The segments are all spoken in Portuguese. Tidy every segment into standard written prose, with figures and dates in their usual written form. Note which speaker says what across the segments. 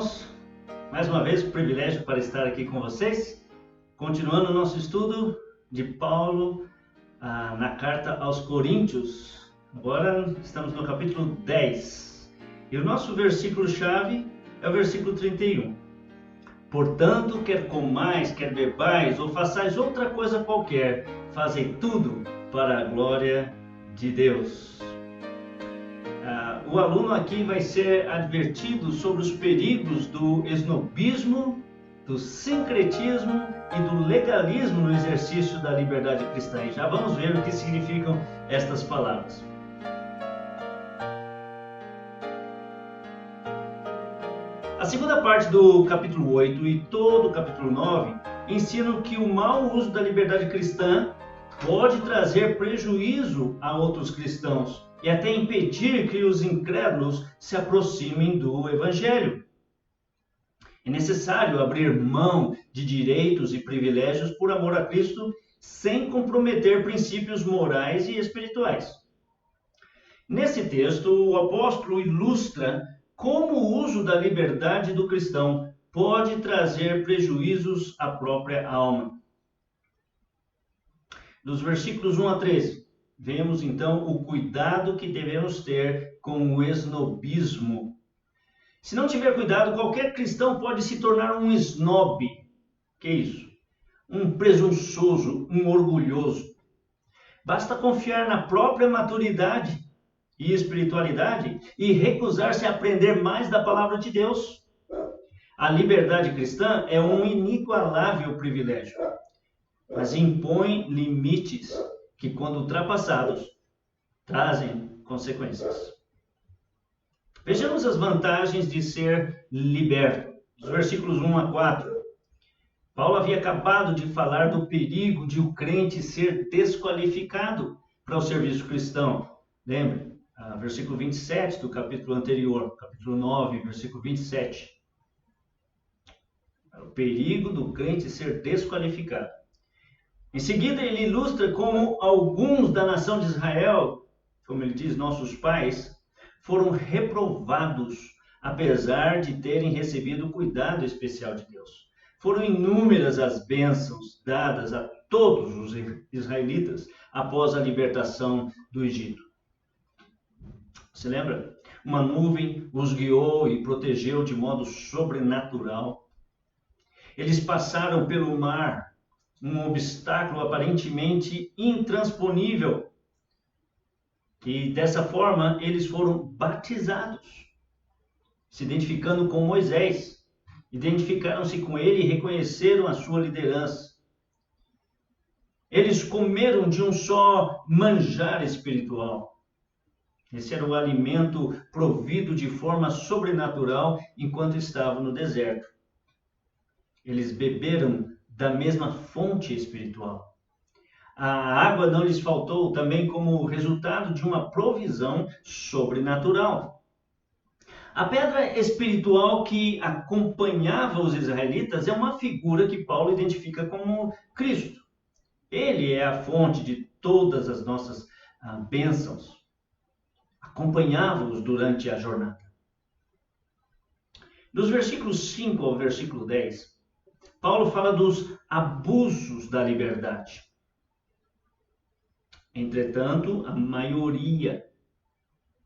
Speaker 1: irmãos, mais uma vez, privilégio para estar aqui com vocês, continuando o nosso estudo de Paulo na carta aos Coríntios. Agora estamos no capítulo 10 e o nosso versículo-chave é o versículo 31. Portanto, quer comais, quer bebais ou façais outra coisa qualquer, fazei tudo para a glória de Deus. O aluno aqui vai ser advertido sobre os perigos do esnobismo, do sincretismo e do legalismo no exercício da liberdade cristã. E já vamos ver o que significam estas palavras. A segunda parte do capítulo 8 e todo o capítulo 9 ensinam que o mau uso da liberdade cristã pode trazer prejuízo a outros cristãos e até impedir que os incrédulos se aproximem do Evangelho. É necessário abrir mão de direitos e privilégios por amor a Cristo, sem comprometer princípios morais e espirituais. Nesse texto, o apóstolo ilustra como o uso da liberdade do cristão pode trazer prejuízos à própria alma. Dos versículos 1 a 13, vemos então o cuidado que devemos ter com o esnobismo. Se não tiver cuidado, qualquer cristão pode se tornar um snob. Que é isso? Um presunçoso, um orgulhoso. Basta confiar na própria maturidade e espiritualidade e recusar-se a aprender mais da palavra de Deus. A liberdade cristã é um inigualável privilégio, mas impõe limites que, quando ultrapassados, trazem consequências. Vejamos as vantagens de ser liberto. Dos versículos 1 a 4. Paulo havia acabado de falar do perigo de o crente ser desqualificado para o serviço cristão. Lembre, versículo 27 do capítulo anterior, capítulo 9, versículo 27. O perigo do crente ser desqualificado. Em seguida, ele ilustra como alguns da nação de Israel, como ele diz, nossos pais, foram reprovados, apesar de terem recebido o cuidado especial de Deus. Foram inúmeras as bênçãos dadas a todos os israelitas após a libertação do Egito. Você lembra? Uma nuvem os guiou e protegeu de modo sobrenatural. Eles passaram pelo mar, um obstáculo aparentemente intransponível. E dessa forma eles foram batizados, se identificando com Moisés. Identificaram-se com ele e reconheceram a sua liderança. Eles comeram de um só manjar espiritual. Esse era o alimento provido de forma sobrenatural enquanto estavam no deserto. Eles beberam da mesma fonte espiritual. A água não lhes faltou também como resultado de uma provisão sobrenatural. A pedra espiritual que acompanhava os israelitas é uma figura que Paulo identifica como Cristo. Ele é a fonte de todas as nossas bênçãos. Acompanhava-os durante a jornada. Dos versículos 5 ao versículo 10, Paulo fala dos abusos da liberdade. Entretanto, a maioria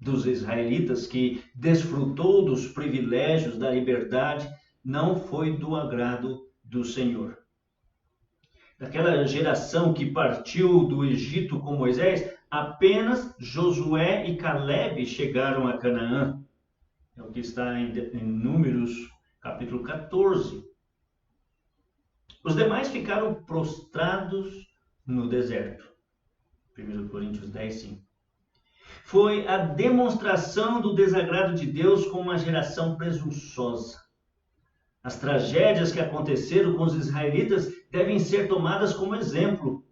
Speaker 1: dos israelitas que desfrutou dos privilégios da liberdade não foi do agrado do Senhor. Daquela geração que partiu do Egito com Moisés, apenas Josué e Calebe chegaram a Canaã. É o que está em Números, capítulo 14. Os demais ficaram prostrados no deserto. 1 Coríntios 10, 5. Foi a demonstração do desagrado de Deus com uma geração presunçosa. As tragédias que aconteceram com os israelitas devem ser tomadas como exemplo.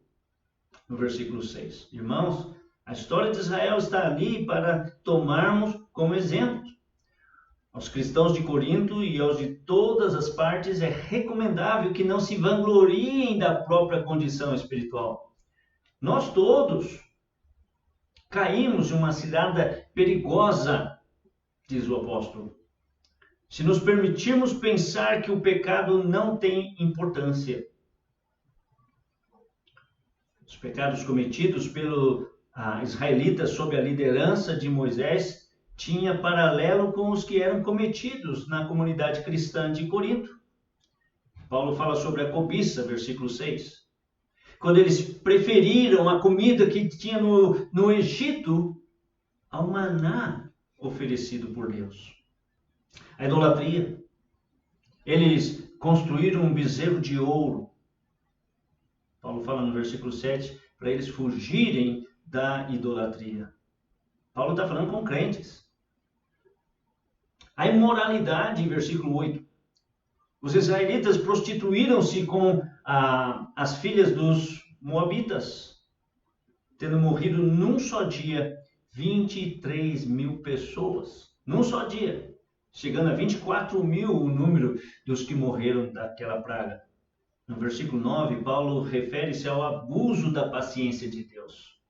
Speaker 1: No versículo 6. Irmãos, a história de Israel está ali para tomarmos como exemplo. Aos cristãos de Corinto e aos de todas as partes é recomendável que não se vangloriem da própria condição espiritual. Nós todos caímos em uma cilada perigosa, diz o apóstolo. se nos permitirmos pensar que o pecado não tem importância. Os pecados cometidos pelos israelitas sob a liderança de Moisés tinha paralelo com os que eram cometidos na comunidade cristã de Corinto. Paulo fala sobre a cobiça, versículo 6. Quando eles preferiram a comida que tinha no Egito ao maná oferecido por Deus. A idolatria. Eles construíram um bezerro de ouro. Paulo fala no versículo 7, para eles fugirem da idolatria. Paulo está falando com crentes. A imoralidade, versículo 8. Os israelitas prostituíram-se com as filhas dos moabitas, tendo morrido num só dia 23 mil pessoas. Num só dia. Chegando a 24 mil o número dos que morreram daquela praga. No versículo 9, Paulo refere-se ao abuso da paciência de Deus.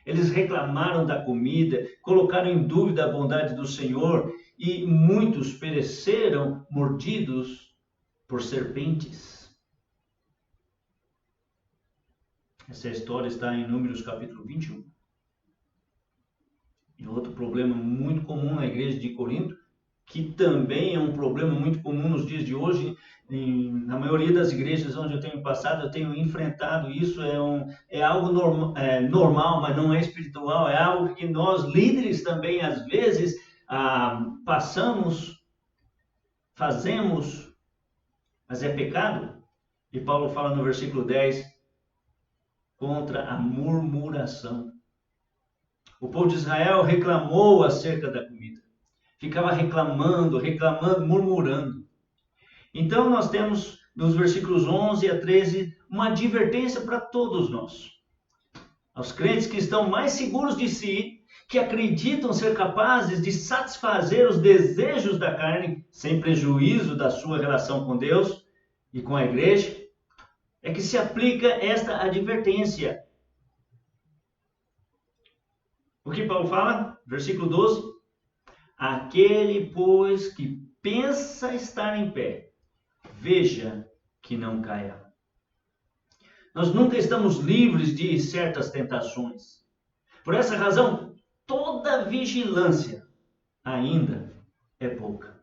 Speaker 1: Eles reclamaram da comida, colocaram em dúvida a bondade do Senhor e muitos pereceram mordidos por serpentes. Essa história está em Números capítulo 21. E outro problema muito comum na igreja de Corinto, que também é um problema muito comum nos dias de hoje, na maioria das igrejas onde eu tenho passado, eu tenho enfrentado isso, é algo normal, mas não é espiritual, é algo que nós líderes também às vezes passamos, fazemos, mas é pecado. E Paulo fala no versículo 10, contra a murmuração. O povo de Israel reclamou acerca da comida. Ficava reclamando, murmurando. Então nós temos nos versículos 11 a 13 uma advertência para todos nós. Aos crentes que estão mais seguros de si, que acreditam ser capazes de satisfazer os desejos da carne, sem prejuízo da sua relação com Deus e com a igreja, é que se aplica esta advertência. O que Paulo fala? Versículo 12. Aquele, pois, que pensa estar em pé, veja que não caia. Nós nunca estamos livres de certas tentações. Por essa razão, toda vigilância ainda é pouca.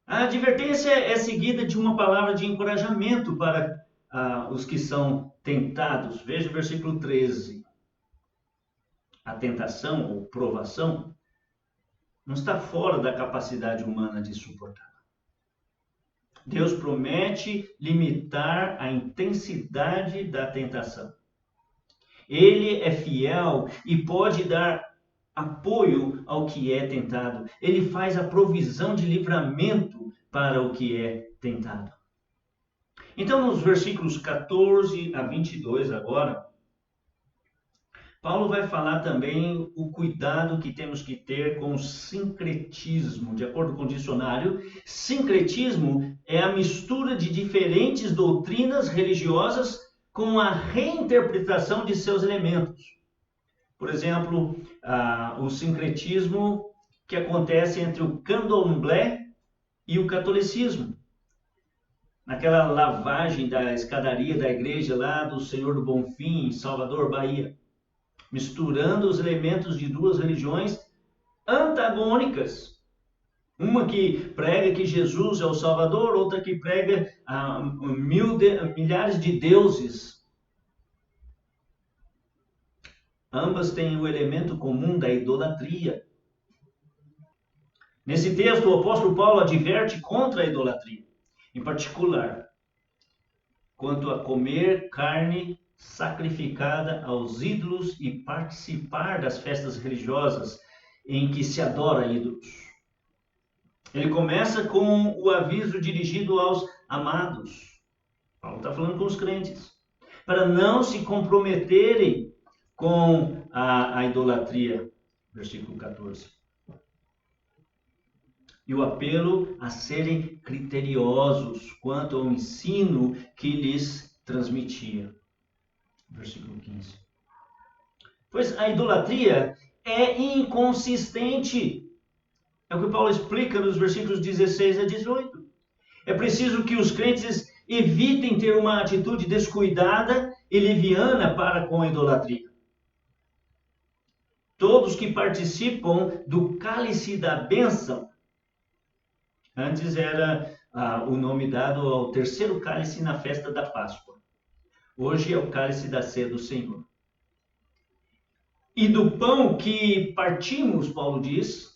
Speaker 1: A advertência é seguida de uma palavra de encorajamento para os que são tentados. Veja o versículo 13. A tentação ou provação não está fora da capacidade humana de suportar. Deus promete limitar a intensidade da tentação. Ele é fiel e pode dar apoio ao que é tentado. Ele faz a provisão de livramento para o que é tentado. Então, nos versículos 14 a 22 agora, Paulo vai falar também o cuidado que temos que ter com o sincretismo. De acordo com o dicionário, sincretismo é a mistura de diferentes doutrinas religiosas com a reinterpretação de seus elementos. Por exemplo, o sincretismo que acontece entre o candomblé e o catolicismo. Naquela lavagem da escadaria da igreja lá do Senhor do Bonfim, em Salvador, Bahia. Misturando os elementos de duas religiões antagônicas. Uma que prega que Jesus é o Salvador, outra que prega milhares de deuses. Ambas têm o elemento comum da idolatria. Nesse texto, o apóstolo Paulo adverte contra a idolatria, em particular, quanto a comer carne sacrificada aos ídolos e participar das festas religiosas em que se adora ídolos. Ele começa com o aviso dirigido aos amados. Paulo está falando com os crentes. Para não se comprometerem com a idolatria. Versículo 14. E o apelo a serem criteriosos quanto ao ensino que lhes transmitia. Versículo 15. Pois a idolatria é inconsistente. É o que Paulo explica nos versículos 16 a 18. É preciso que os crentes evitem ter uma atitude descuidada e leviana para com a idolatria. Todos que participam do cálice da bênção, antes era o nome dado ao terceiro cálice na festa da Páscoa. Hoje é o cálice da ceia do Senhor. E do pão que partimos, Paulo diz,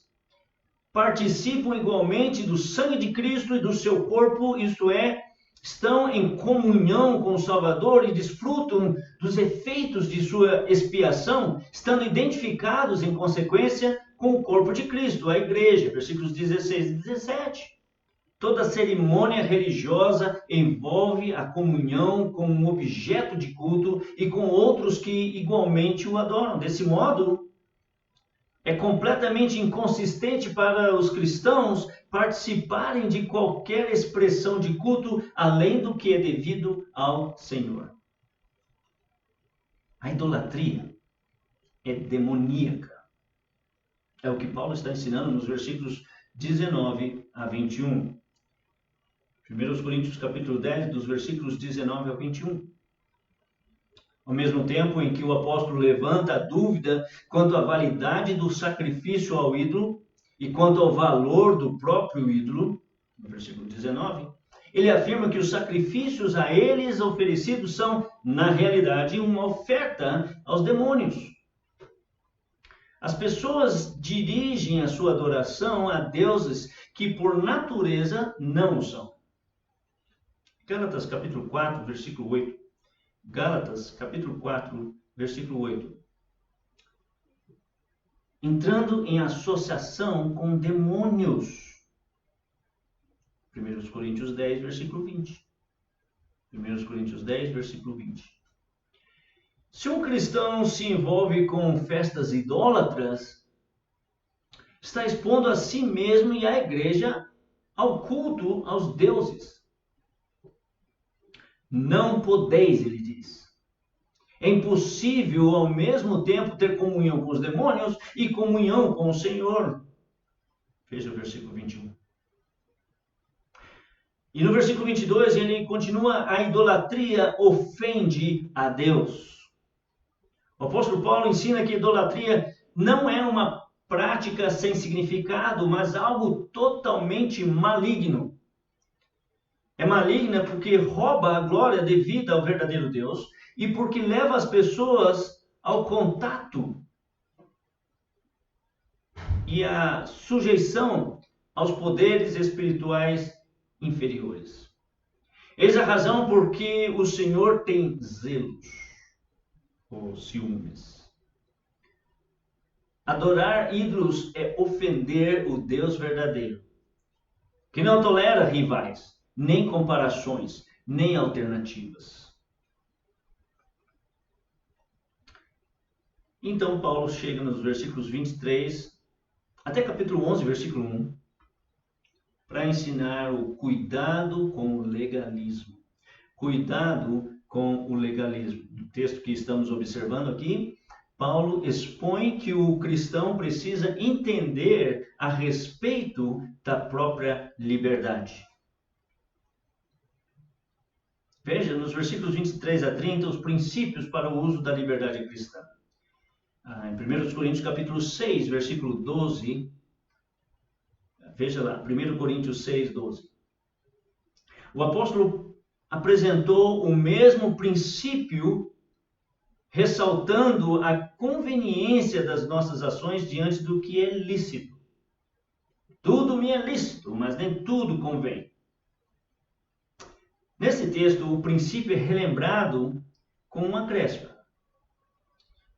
Speaker 1: participam igualmente do sangue de Cristo e do seu corpo, isto é, estão em comunhão com o Salvador e desfrutam dos efeitos de sua expiação, estando identificados em consequência com o corpo de Cristo, a igreja, versículos 16 e 17. Toda cerimônia religiosa envolve a comunhão com um objeto de culto e com outros que igualmente o adoram. Desse modo, é completamente inconsistente para os cristãos participarem de qualquer expressão de culto além do que é devido ao Senhor. A idolatria é demoníaca. É o que Paulo está ensinando nos versículos 19 a 21. 1 Coríntios capítulo 10, dos versículos 19 ao 21. Ao mesmo tempo em que o apóstolo levanta a dúvida quanto à validade do sacrifício ao ídolo e quanto ao valor do próprio ídolo, no versículo 19, ele afirma que os sacrifícios a eles oferecidos são, na realidade, uma oferta aos demônios. As pessoas dirigem a sua adoração a deuses que, por natureza, não o são. Gálatas capítulo 4, versículo 8. Gálatas capítulo 4, versículo 8. Entrando em associação com demônios. 1 Coríntios 10, versículo 20. 1 Coríntios 10, versículo 20. Se um cristão se envolve com festas idólatras, está expondo a si mesmo e à igreja ao culto aos deuses. Não podeis, ele diz. É impossível ao mesmo tempo ter comunhão com os demônios e comunhão com o Senhor. Veja o versículo 21. E no versículo 22 ele continua: a idolatria ofende a Deus. O apóstolo Paulo ensina que a idolatria não é uma prática sem significado, mas algo totalmente maligno. É maligna porque rouba a glória devida ao verdadeiro Deus e porque leva as pessoas ao contato e à sujeição aos poderes espirituais inferiores. Eis a razão porque o Senhor tem zelos ou ciúmes. Adorar ídolos é ofender o Deus verdadeiro, que não tolera rivais, nem comparações, nem alternativas. Então Paulo chega nos versículos 23 até capítulo 11, versículo 1, para ensinar o cuidado com o legalismo. Cuidado com o legalismo. No texto que estamos observando aqui, Paulo expõe que o cristão precisa entender a respeito da própria liberdade. Veja, nos versículos 23 a 30, os princípios para o uso da liberdade cristã. Em 1 Coríntios capítulo 6, versículo 12, veja lá, 1 Coríntios 6, 12. O apóstolo apresentou o mesmo princípio, ressaltando a conveniência das nossas ações diante do que é lícito. Tudo me é lícito, mas nem tudo convém. Nesse texto, o princípio é relembrado com uma acréscimo.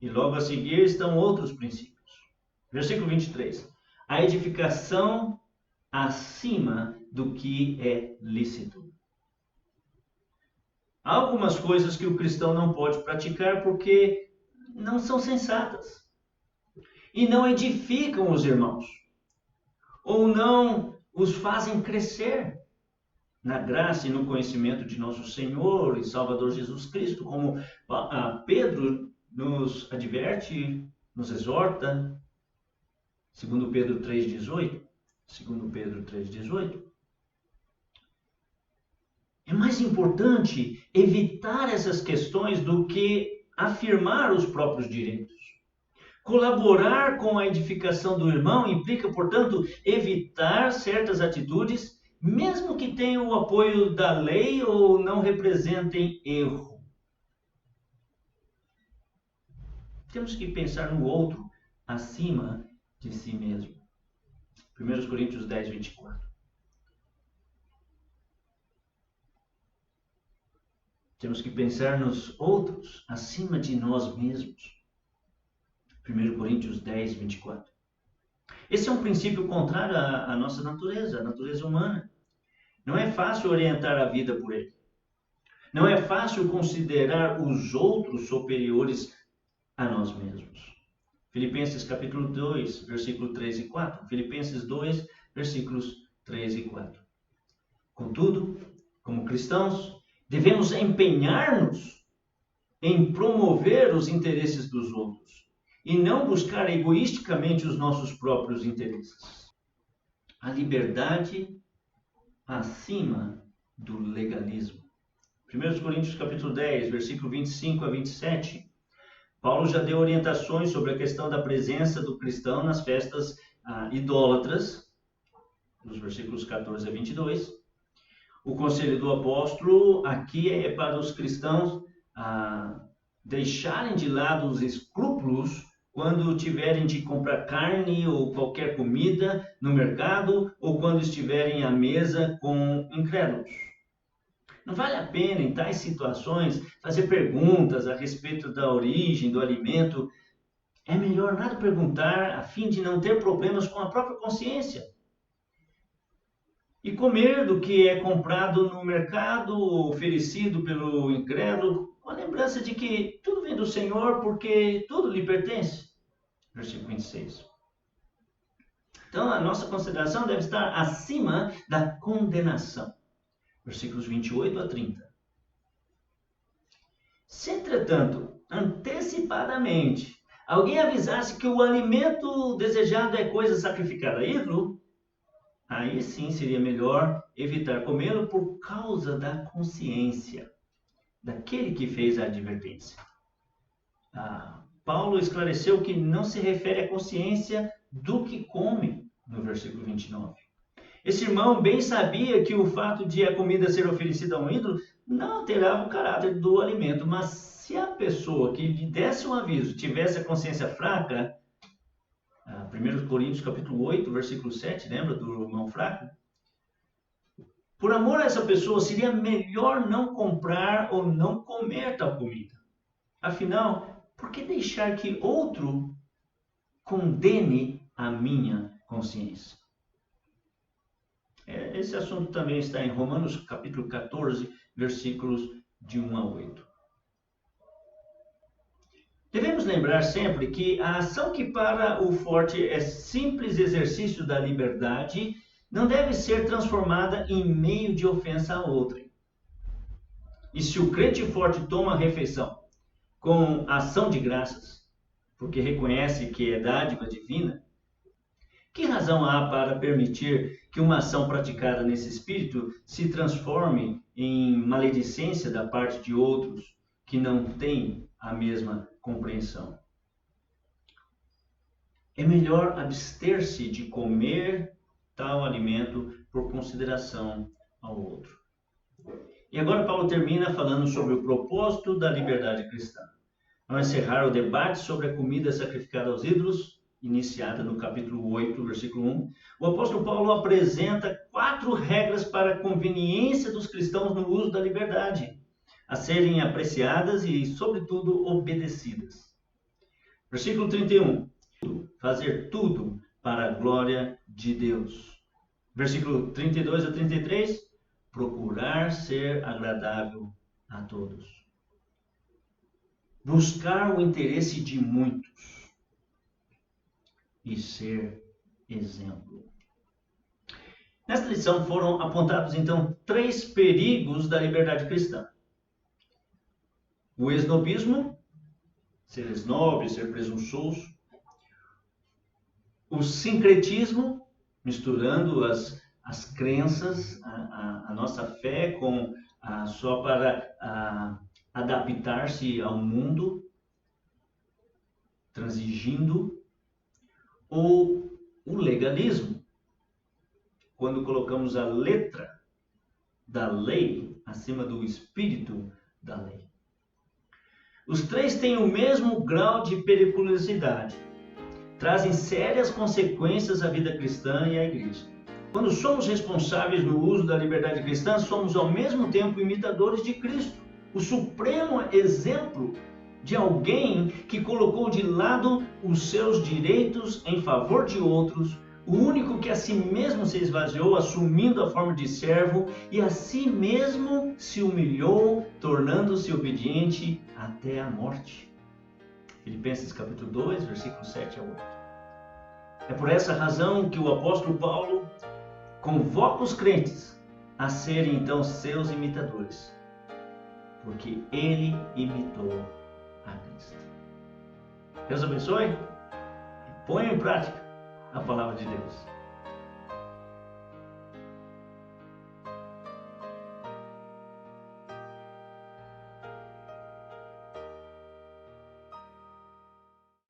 Speaker 1: E logo a seguir estão outros princípios. Versículo 23. A edificação acima do que é lícito. Há algumas coisas que o cristão não pode praticar porque não são sensatas e não edificam os irmãos, ou não os fazem crescer na graça e no conhecimento de nosso Senhor e Salvador Jesus Cristo, como Pedro nos adverte, nos exorta, segundo Pedro 3,18. segundo Pedro 3,18. É mais importante evitar essas questões do que afirmar os próprios direitos. Colaborar com a edificação do irmão implica, portanto, evitar certas atitudes, mesmo que tenham o apoio da lei ou não representem erro. Temos que pensar no outro acima de si mesmo. 1 Coríntios 10, 24. Temos que pensar nos outros acima de nós mesmos. 1 Coríntios 10, 24. Esse é um princípio contrário à nossa natureza, à natureza humana. Não é fácil orientar a vida por ele. Não é fácil considerar os outros superiores a nós mesmos. Filipenses capítulo 2, versículo 3 e 4. Filipenses 2, versículos 3 e 4. Contudo, como cristãos, devemos empenhar-nos em promover os interesses dos outros e não buscar egoisticamente os nossos próprios interesses. A liberdade acima do legalismo. 1 Coríntios capítulo 10, versículo 25 a 27. Paulo já deu orientações sobre a questão da presença do cristão nas festas idólatras, nos versículos 14 a 22. O conselho do apóstolo aqui é para os cristãos deixarem de lado os escrúpulos quando tiverem de comprar carne ou qualquer comida no mercado ou quando estiverem à mesa com incrédulos. Não vale a pena, em tais situações, fazer perguntas a respeito da origem do alimento. É melhor nada perguntar a fim de não ter problemas com a própria consciência. E comer do que é comprado no mercado, oferecido pelo incrédulo, com a lembrança de que tudo vem do Senhor porque tudo lhe pertence. Versículo 26. Então, a nossa consideração deve estar acima da condenação. Versículos 28 a 30. Se, entretanto, antecipadamente, alguém avisasse que o alimento desejado é coisa sacrificada a ídolo, aí sim seria melhor evitar comê-lo por causa da consciência daquele que fez a advertência. Paulo esclareceu que não se refere à consciência do que come, no versículo 29. Esse irmão bem sabia que o fato de a comida ser oferecida a um ídolo não alterava o caráter do alimento, mas se a pessoa que lhe desse um aviso tivesse a consciência fraca, 1 Coríntios capítulo 8, versículo 7, lembra do irmão fraco? Por amor a essa pessoa, seria melhor não comprar ou não comer tal comida. Afinal, por que deixar que outro condene a minha consciência? Esse assunto também está em Romanos capítulo 14, versículos de 1 a 8. Devemos lembrar sempre que a ação que para o forte é simples exercício da liberdade não deve ser transformada em meio de ofensa a outrem. E se o crente forte toma a refeição com ação de graças, porque reconhece que é dádiva divina, que razão há para permitir que uma ação praticada nesse espírito se transforme em maledicência da parte de outros que não têm a mesma compreensão? É melhor abster-se de comer tal alimento por consideração ao outro. E agora Paulo termina falando sobre o propósito da liberdade cristã. Ao encerrar o debate sobre a comida sacrificada aos ídolos, iniciada no capítulo 8, versículo 1, o apóstolo Paulo apresenta 4 regras para a conveniência dos cristãos no uso da liberdade, a serem apreciadas e, sobretudo, obedecidas. Versículo 31, fazer tudo para a glória de Deus. Versículo 32 a 33, procurar ser agradável a todos. Buscar o interesse de muitos e ser exemplo. Nesta lição foram apontados então 3 perigos da liberdade cristã: o esnobismo, ser esnobe, ser presunçoso; o sincretismo, misturando as crenças, a nossa fé só para adaptar-se ao mundo, transigindo, ou o legalismo, quando colocamos a letra da lei acima do espírito da lei. Os três têm o mesmo grau de periculosidade, trazem sérias consequências à vida cristã e à igreja. Quando somos responsáveis no uso da liberdade cristã, somos ao mesmo tempo imitadores de Cristo, o supremo exemplo de alguém que colocou de lado os seus direitos em favor de outros, o único que a si mesmo se esvaziou, assumindo a forma de servo, e a si mesmo se humilhou, tornando-se obediente até a morte. Filipenses capítulo 2, versículos 7 a 8. É por essa razão que o apóstolo Paulo convoca os crentes a serem então seus imitadores, porque ele imitou a Cristo. Deus abençoe e ponha em prática a palavra de Deus.